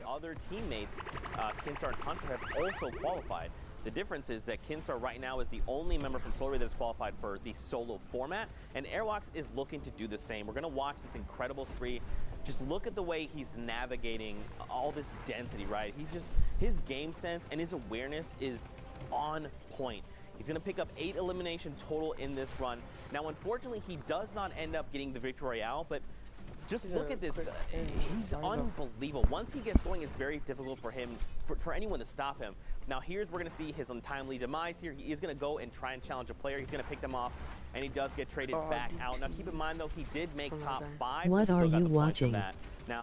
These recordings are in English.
other teammates, Kinsar and Hunter, have also qualified. The difference is that Kinsar right now is the only member from Solar Ray that is qualified for the solo format, and Airwalks is looking to do the same. We're going to watch this incredible spree. Just look at the way he's navigating all this density, right? His game sense and his awareness is on point. He's going to pick up 8 elimination total in this run. Now, unfortunately, he does not end up getting the Victory Royale, but just look at this. He's unbelievable. Once he gets going, it's very difficult for him, for anyone to stop him. Now, we're going to see his untimely demise here. He is going to go and try and challenge a player. He's going to pick them off, and he does get traded back out. Now, keep in mind, though, he did make top 5. What are you watching? Now,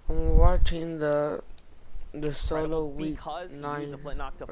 I'm watching the solo week because 9 he used the Flint Knock to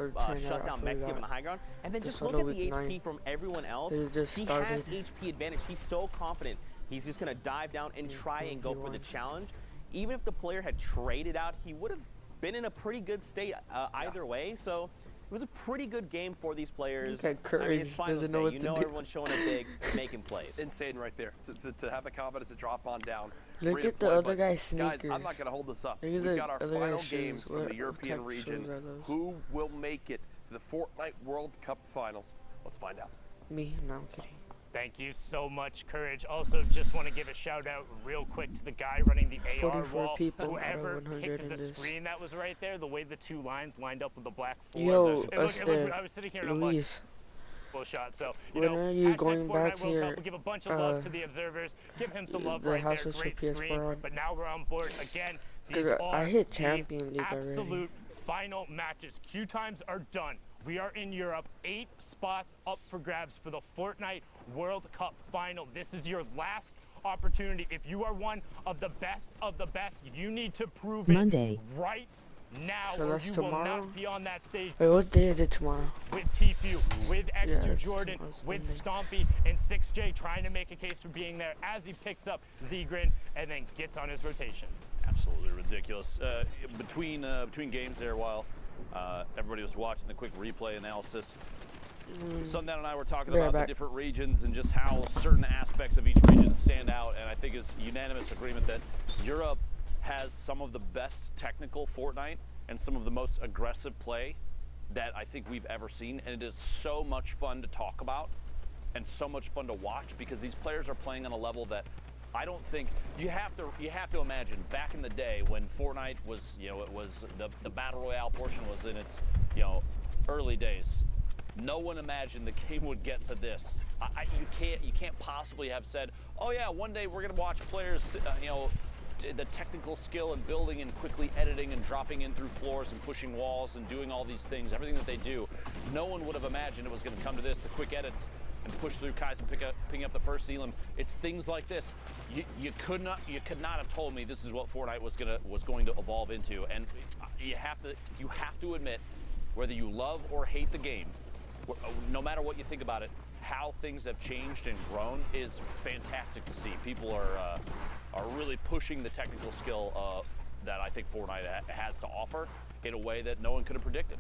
shut down Mexium on the high ground. And then just look at the HP from everyone else. He has HP advantage. He's so confident. He's just going to dive down and try and go for the challenge. Even if the player had traded out, he would have been in a pretty good state either way. So it was a pretty good game for these players. Courage it's fine doesn't know what to do. Everyone's showing it big, making plays. Insane right there. To have the confidence to drop on down. Look at the other guy's sneakers. Guys, I'm not going to hold this up. We've got our final games from the European region. Who will make it to the Fortnite World Cup Finals? Let's find out. Me? No, I'm kidding. Thank you so much, Courage. Also, just want to give a shout out real quick to the guy running the AR wall. Whoever picked the screen that was right there, the way the 2 lines lined up with the black 4. Yo, I was sitting here and I'm like, shot. So, when are you going back to your, we'll give a bunch of love to the observers. Give him some love right there. Great screen. But now we're on board again. These are I hit Champion League absolute final matches. Queue times are done. We are in Europe, 8 spots up for grabs for the Fortnite World Cup Final. This is your last opportunity. If you are one of the best, you need to prove it right now, so or you will not be on that stage. Wait, what day is it tomorrow? With Tfue, with X2 Jordan, with Stompy, and 6J trying to make a case for being there as he picks up Zgrin and then gets on his rotation. Absolutely ridiculous. Between games there, while everybody was watching the quick replay analysis, Sundown and I were talking about the different regions and just how certain aspects of each region stand out, and I think it's unanimous agreement that Europe has some of the best technical Fortnite and some of the most aggressive play that I think we've ever seen, and it is so much fun to talk about and so much fun to watch because these players are playing on a level that I don't think you have to imagine back in the day when Fortnite was, it was the battle royale portion was in its, early days. No one imagined the game would get to this. You can't possibly have said, oh yeah, one day we're gonna watch players, the technical skill and building and quickly editing and dropping in through floors and pushing walls and doing all these things, everything that they do. No one would have imagined it was going to come to this. The quick edits and push through Kai's and picking up the first Elam. It's things like this. You could not have told me this is what Fortnite was going to evolve into. And you have to admit, whether you love or hate the game, no matter what you think about it, how things have changed and grown is fantastic to see. People are really pushing the technical skill that I think Fortnite has to offer in a way that no one could have predicted.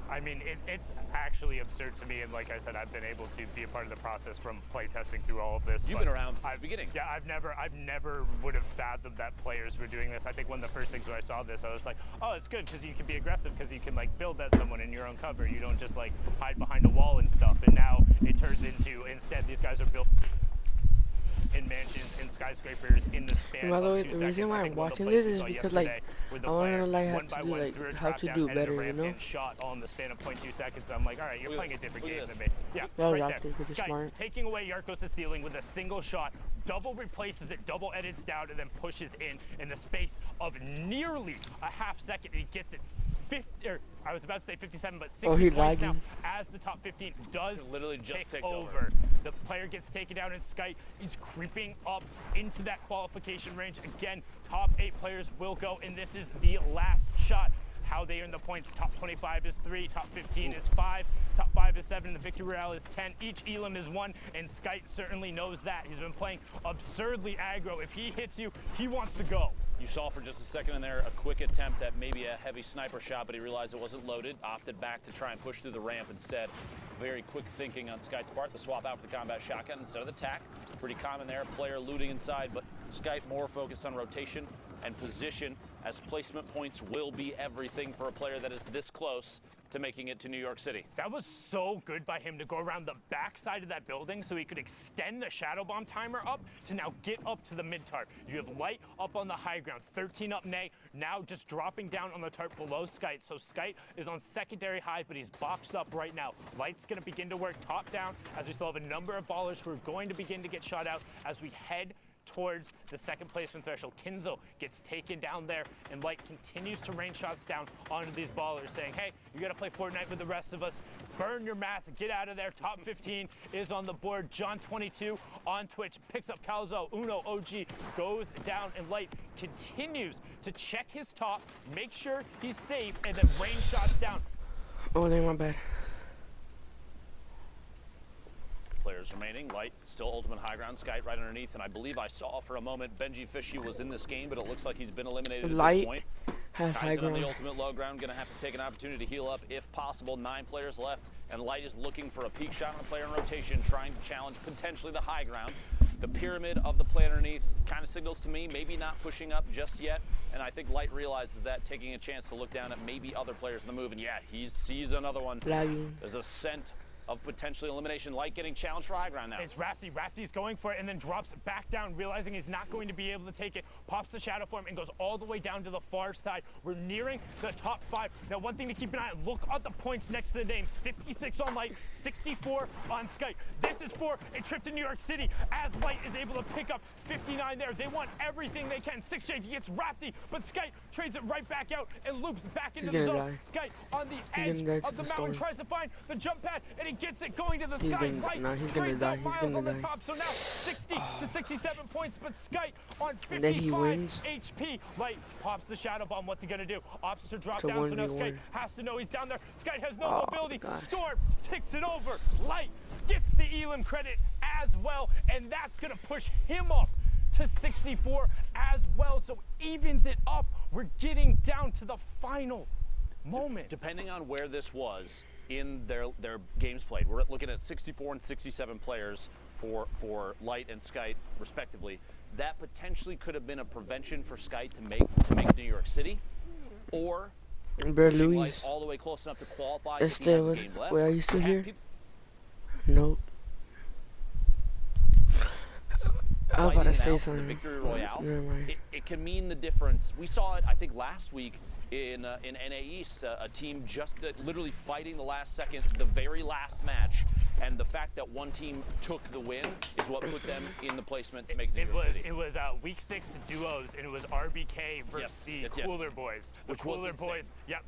I mean, it's actually absurd to me, and like I said, I've been able to be a part of the process from playtesting through all of this. You've been around since the beginning. Yeah, I've never would have fathomed that players were doing this. I think one of the first things when I saw this, I was like, oh, it's good because you can be aggressive because you can like build at someone in your own cover. You don't just like hide behind a wall and stuff. And now it turns into instead these guys are built in mansions, in skyscrapers, in the span By the way, of 2 the reason why I'm watching this is because like I want to how to do better, shot all in the span of 0.2 seconds. So I'm like, all right, you're playing a different game than me. Yeah, right right there. Sky taking away Yarkos' ceiling with a single shot, double replaces it, double edits down, and then pushes in the space of nearly a half second. He gets it 50, or I was about to say 57, but 60 points now as the top 15 does literally just take over. The player gets taken down in Sky. He's creeping up into that qualification range. Again, top 8 players will go, and this is the last shot. How they earn the points, top 25 is 3, top 15 is 5, top 5 is 7, the Victory Royale is 10, each Elam is 1, and Skype certainly knows that. He's been playing absurdly aggro. If he hits you, he wants to go. You saw for just a second in there a quick attempt at maybe a heavy sniper shot, but he realized it wasn't loaded, opted back to try and push through the ramp instead. Very quick thinking on Skype's part, the swap out for the combat shotgun instead of the tac. Pretty common there, player looting inside, but Skype more focused on rotation, and position, as placement points will be everything for a player that is this close to making it to New York City. That was so good by him to go around the back side of that building so he could extend the Shadow Bomb timer up to now get up to the mid-tarp. You have Light up on the high ground, 13 up Nay, now just dropping down on the tarp below Skite. So Skite is on secondary high, but he's boxed up right now. Light's going to begin to work top down as we still have a number of ballers who are going to begin to get shot out as we head towards the second placement threshold. Kinzo gets taken down there, and Light continues to rain shots down onto these ballers, saying, hey, you got to play Fortnite with the rest of us. Burn your mask, get out of there. Top 15 is on the board. John22 on Twitch picks up Calzo. Uno OG goes down, and Light continues to check his top, make sure he's safe, and then rain shots down. Oh, they my bad. Players remaining. Light still ultimate high ground. Skite right underneath, and I believe I saw for a moment Benji Fishy was in this game, but it looks like he's been eliminated at this point. Has high ground. On the ultimate low ground, gonna have to take an opportunity to heal up if possible. 9 players left, and Light is looking for a peak shot on a player in rotation, trying to challenge potentially the high ground. The pyramid of the play underneath kind of signals to me maybe not pushing up just yet, and I think Light realizes that, taking a chance to look down at maybe other players in the move, and yeah, he sees another one. Lagging. There's a scent of potentially elimination. Light getting challenged for high ground now. It's Rafty. Rafty's going for it and then drops back down, realizing he's not going to be able to take it. Pops the shadow form and goes all the way down to the far side. We're nearing the top 5. Now, one thing to keep an eye on, look at the points next to the names. 56 on Light, 64 on Skite. This is for a trip to New York City, as Light is able to pick up 59 there. They want everything they can. 6 Shades gets Rafty, but Skite trades it right back out and loops back into the zone. Die. Skite on the edge of the mountain tries to find the jump pad, and he gets it going to the sky. He's gonna die. He's gonna die. Top, so now 60 to 67 points, but Skite on 55 then he wins. HP. Light pops the shadow bomb. What's he gonna do? Opts to drop down, so now Skite has to know he's down there. Skite has no mobility. Storm ticks it over. Light gets the Elim credit as well, and that's gonna push him up to 64 as well, so evens it up. We're getting down to the final moment. Depending on where this was in their games played, we're looking at 64 and 67 players for Light and Skite respectively. That potentially could have been a prevention for Skite to make New York City, or Light all the way close enough to qualify. If he has a game left. Where are you still here? Nope. I was about to say something. The Victory Royale, it can mean the difference. We saw it, I think, last week in NA East, a team just literally fighting the last second, the very last match, and the fact that one team took the win is what put them in the placement to make New York City. It was week 6 duos, and it was RBK versus the Cooler Boys. The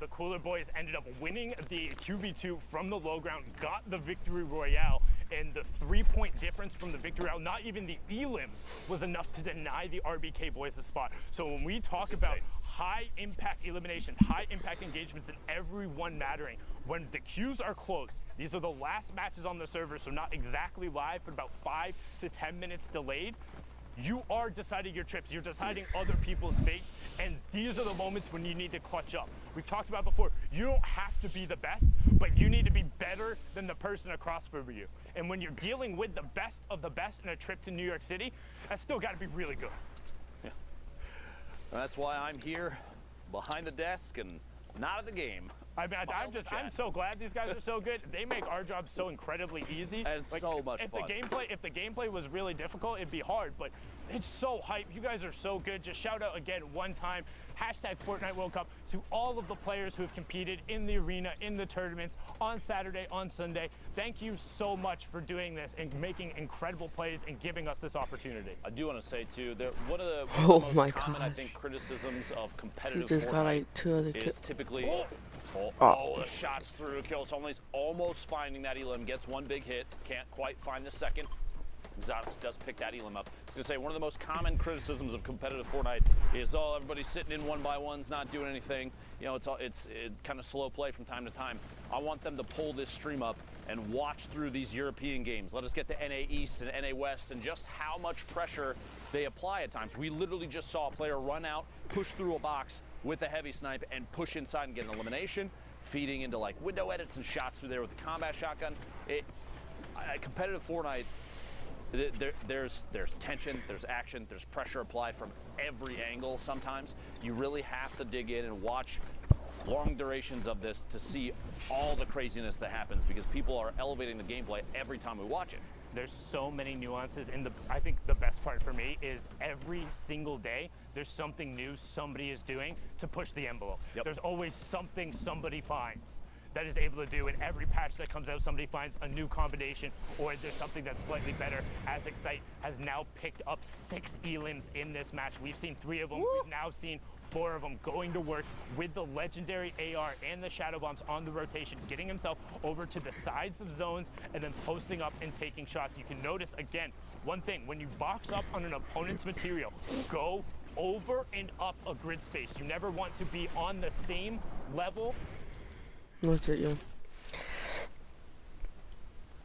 Cooler Boys ended up winning the 2v2 from the low ground, got the Victory Royale, and the 3-point difference from the Victory Royale, not even the Elims, was enough to deny the RBK Boys the spot. So when we talk about high impact eliminations, high impact engagements, and everyone mattering, when the queues are closed, these are the last matches on the server, so not exactly live, but about 5 to 10 minutes delayed. You are deciding your trips, you're deciding other people's fates, and these are the moments when you need to clutch up. We've talked about before, you don't have to be the best, but you need to be better than the person across from you. And when you're dealing with the best of the best in a trip to New York City, that's still got to be really good. Yeah. And that's why I'm here behind the desk and not at the game. I'm so glad these guys are so good. They make our job so incredibly easy. And like, so much fun. If the gameplay was really difficult, it'd be hard, but it's so hype. You guys are so good. Just shout out again one time, #Fortnite World Cup, to all of the players who have competed in the arena, in the tournaments, on Saturday, on Sunday. Thank you so much for doing this and making incredible plays and giving us this opportunity. I do want to say too, that one of the most common, I think, criticisms of competitive Fortnite is typically the shots through, kills almost finding that Elim, gets one big hit, can't quite find the second. Exotics does pick that Elim up. I was gonna say, one of the most common criticisms of competitive Fortnite is, everybody's sitting in 1x1s, not doing anything. You know, it's kind of slow play from time to time. I want them to pull this stream up and watch through these European games. Let us get to NA East and NA West and just how much pressure they apply at times. We literally just saw a player run out, push through a box with a heavy snipe and push inside and get an elimination, feeding into like window edits and shots through there with the combat shotgun. Competitive Fortnite, There's tension, there's action, there's pressure applied from every angle sometimes. You really have to dig in and watch long durations of this to see all the craziness that happens, because people are elevating the gameplay every time we watch it. There's so many nuances, and I think the best part for me is every single day there's something new somebody is doing to push the envelope. Yep. There's always something somebody finds that is able to do. In every patch that comes out, somebody finds a new combination, or there's something that's slightly better, as Excite has now picked up 6 elims in this match. We've seen 3 of them. Woo! We've now seen 4 of them going to work with the legendary AR and the Shadow Bombs on the rotation, getting himself over to the sides of zones and then posting up and taking shots. You can notice, again, one thing, when you box up on an opponent's material, go over and up a grid space. You never want to be on the same level. That's it, yeah.